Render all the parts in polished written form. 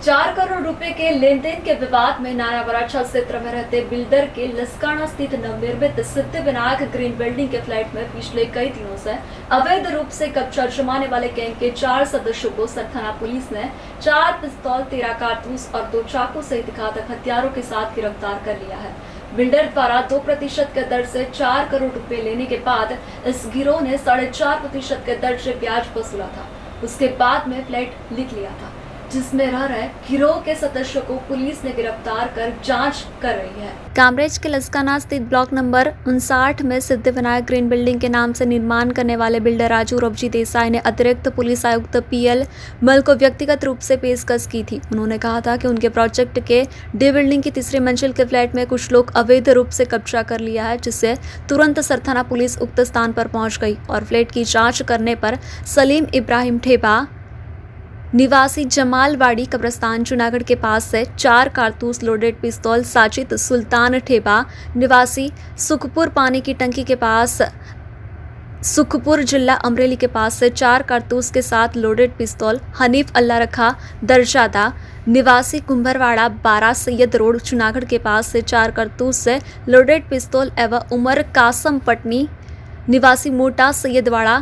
4 करोड़ रुपए के लेन देन के विवाद में नारायणपुरा क्षेत्र में रहते बिल्डर के लसकाना स्थित नवनिर्मित सिद्धिविनायक ग्रीन बिल्डिंग के फ्लैट में पिछले कई दिनों से अवैध रूप से कब्जा जमाने वाले गैंग के 4 सदस्यों को सर थाना पुलिस ने 4 पिस्तौल, 13 कारतूस और 2 चाकू सहित घातक हथियारों के साथ गिरफ्तार कर लिया है। बिल्डर द्वारा 2% के दर से 4 करोड़ रुपए लेने के बाद इस गिरोह ने 4.5% के दर से ब्याज वसूला था। उसके बाद में फ्लैट लिख लिया था, जिसमें रह रहे गिरोह के सदस्यों को पुलिस ने गिरफ्तार कर जांच कर रही है। कामरेज के लसकाना स्थित ब्लॉक नंबर 59 में सिद्धिविनायक ग्रीन बिल्डिंग के नाम से निर्माण करने वाले बिल्डर राजू रवजी देसाई ने अतिरिक्त पुलिस आयुक्त PL मल को व्यक्तिगत रूप से पेशकश की थी। उन्होंने कहा था कि उनके प्रोजेक्ट के डी बिल्डिंग की तीसरी मंजिल के फ्लैट में कुछ लोग अवैध रूप से कब्जा कर लिया है, जिससे तुरंत सर थाना पुलिस उक्त स्थान पर पहुंच गई और फ्लैट की जाँच करने पर सलीम इब्राहिम ठेबा निवासी जमालवाड़ी कब्रस्तान जूनागढ़ के पास से 4 कारतूस लोडेड पिस्तौल, साजिद सुल्तान ठेबा निवासी सुखपुर पानी की टंकी के पास सुखपुर जिला अमरेली के पास से 4 कारतूस के साथ लोडेड पिस्तौल, हनीफ अल्लाह रखा दरजादा निवासी कुंभरवाड़ा 12 सैयद रोड जूनागढ़ के पास से 4 कारतूस से लोडेड पिस्तौल एवं उमर कासम पटनी निवासी मोटा सैयदवाड़ा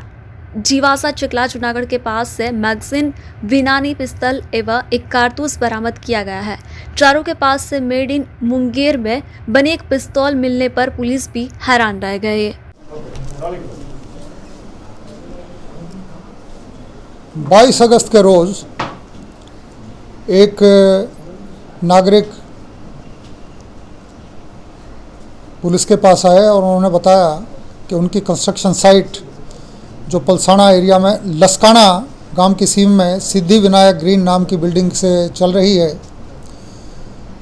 जीवासा चिकला जूनागढ़ के पास से मैगजीन विनानी पिस्तल एवं 1 कारतूस बरामद किया गया है। चारों के पास से मेड इन मुंगेर में बने एक पिस्तौल मिलने पर पुलिस भी हैरान रह गए। 22 अगस्त के रोज एक नागरिक पुलिस के पास आए और उन्होंने बताया कि उनकी कंस्ट्रक्शन साइट जो पलसाना एरिया में लसकाना गांव की सीम में सिद्धिविनायक ग्रीन नाम की बिल्डिंग से चल रही है,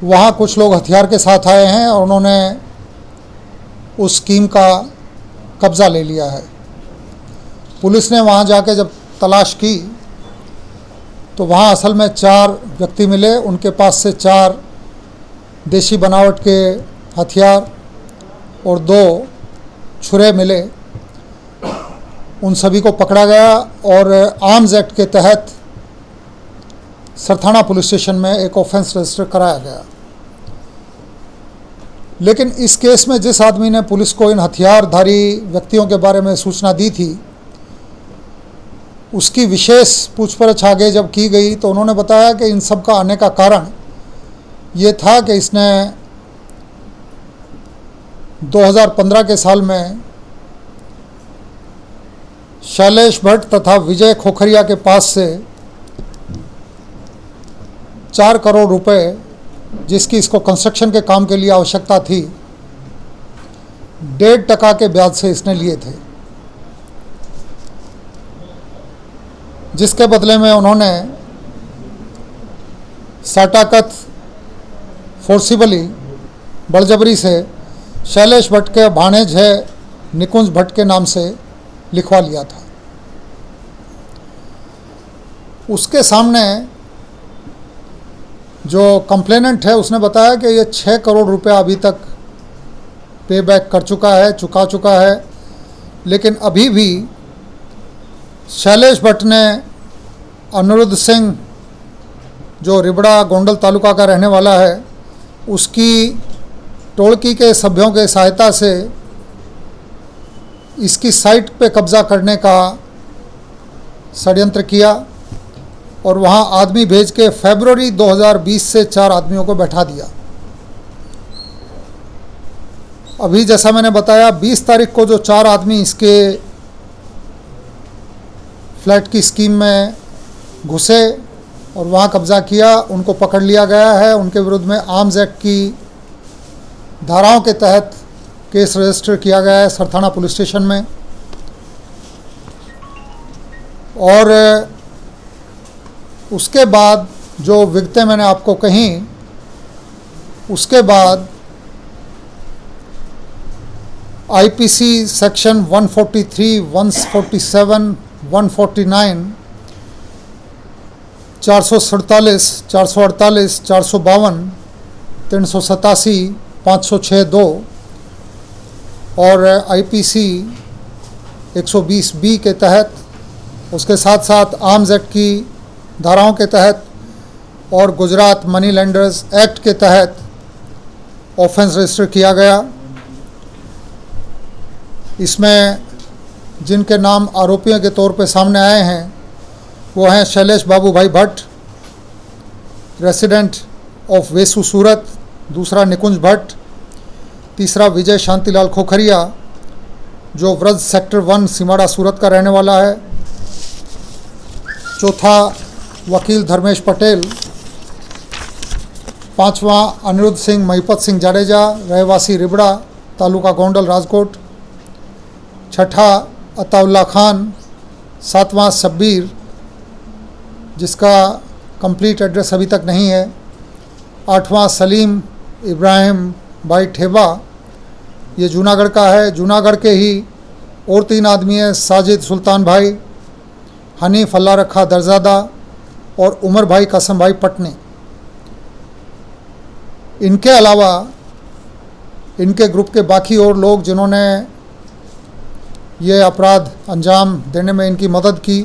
वहाँ कुछ लोग हथियार के साथ आए हैं और उन्होंने उस स्कीम का कब्ज़ा ले लिया है। पुलिस ने वहाँ जाके जब तलाश की तो वहाँ असल में 4 व्यक्ति मिले। उनके पास से 4 देशी बनावट के हथियार और 2 छुरे मिले। उन सभी को पकड़ा गया और आर्म्स एक्ट के तहत सरथाना पुलिस स्टेशन में एक ऑफेंस रजिस्टर कराया गया। लेकिन इस केस में जिस आदमी ने पुलिस को इन हथियारधारी व्यक्तियों के बारे में सूचना दी थी, उसकी विशेष पूछपरछ आगे जब की गई तो उन्होंने बताया कि इन सब का आने का कारण ये था कि इसने 2015 के साल में शैलेश भट्ट तथा विजय खोखरिया के पास से 4 करोड़ रुपए, जिसकी इसको कंस्ट्रक्शन के काम के लिए आवश्यकता थी, 1.5% के ब्याज से इसने लिए थे, जिसके बदले में उन्होंने साटाकत फोर्सिबली बलजबरी से शैलेश भट्ट के भाणेज है निकुंज भट्ट के नाम से लिखवा लिया था। उसके सामने जो कंप्लेनेंट है उसने बताया कि ये 6 करोड़ रुपया अभी तक पे बैक कर चुका है, लेकिन अभी भी शैलेश भट्ट ने अनिरुद्ध सिंह जो रिबड़ा गोंडल तालुका का रहने वाला है, उसकी टोळकी के सभ्यों के सहायता से इसकी साइट पे कब्ज़ा करने का षड्यंत्र किया और वहाँ आदमी भेज के फरवरी 2020 से 4 आदमियों को बैठा दिया। अभी जैसा मैंने बताया 20 तारीख को जो 4 आदमी इसके फ्लैट की स्कीम में घुसे और वहाँ कब्ज़ा किया, उनको पकड़ लिया गया है। उनके विरुद्ध में आर्म्स एक्ट की धाराओं के तहत केस रजिस्टर किया गया है सरथाना पुलिस स्टेशन में। और उसके बाद जो विगतें मैंने आपको कहीं, उसके बाद IPC सेक्शन 143, 147, 149, 447, 448, 452, 387, 506(2) और IPC 120B के तहत, उसके साथ साथ आर्म्स एक्ट की धाराओं के तहत और गुजरात मनी लेंडर्स एक्ट के तहत ऑफेंस रजिस्टर किया गया। इसमें जिनके नाम आरोपियों के तौर पे सामने आए हैं वो हैं शैलेश बाबू भाई भट्ट, रेसिडेंट ऑफ वेसू सूरत, दूसरा निकुंज भट्ट, तीसरा विजय शांतिलाल खोखरिया जो व्रज सेक्टर 1 सिमाड़ा सूरत का रहने वाला है, चौथा वकील धर्मेश पटेल, पांचवा अनिरुद्ध सिंह महिपत सिंह जाडेजा रहवासी रिबड़ा तालुका गोंडल राजकोट, छठा अताउल्ला खान, सातवां शब्बीर जिसका कंप्लीट एड्रेस अभी तक नहीं है, आठवां सलीम इब्राहिम भाई ठेबा ये जूनागढ़ का है। जूनागढ़ के ही और 3 आदमी हैं, साजिद सुल्तान भाई, हनीफ अल्लाह रखा दरजादा और उमर भाई कसम भाई पटनी। इनके अलावा इनके ग्रुप के बाकी और लोग जिन्होंने ये अपराध अंजाम देने में इनकी मदद की,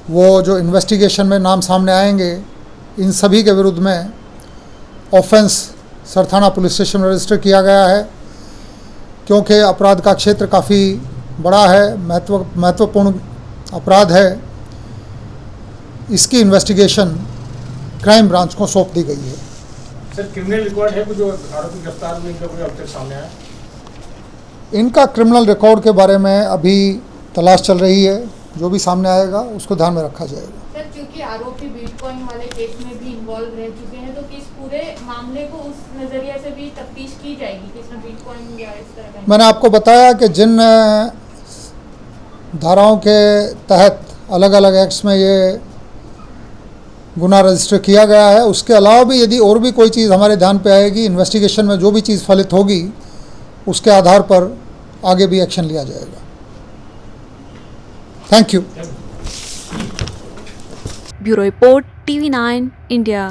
वो जो इन्वेस्टिगेशन में नाम सामने आएंगे, इन सभी के विरुद्ध में ऑफेंस सरथाना पुलिस स्टेशन में रजिस्टर किया गया है। क्योंकि अपराध का क्षेत्र काफ़ी बड़ा है, महत्वपूर्ण अपराध है, इसकी इन्वेस्टिगेशन क्राइम ब्रांच को सौंप दी गई है। सर, क्रिमिनल रिकॉर्ड है जो आरोपी गिरफ्तार हुए, इनका कोई अब तक सामने आया? इनका क्रिमिनल रिकॉर्ड के बारे में अभी तलाश चल रही है, जो भी सामने आएगा उसको ध्यान में रखा जाएगा। सर, क्योंकि आरोपी बिटकॉइन वाले केस में भी इन्वॉल्व रह चुके हैं, तो किस पूरे मामले को उस नज़रिए से भी तफ्तीश की जाएगी कि इसमें बिटकॉइन या इस तरह का? मैंने आपको बताया कि जिन धाराओं के तहत अलग अलग एक्ट्स में ये गुनाह रजिस्टर किया गया है, उसके अलावा भी यदि और भी कोई चीज़ हमारे ध्यान पे आएगी, इन्वेस्टिगेशन में जो भी चीज़ फलित होगी उसके आधार पर आगे भी एक्शन लिया जाएगा। Thank you. Bureau report, TV9 India.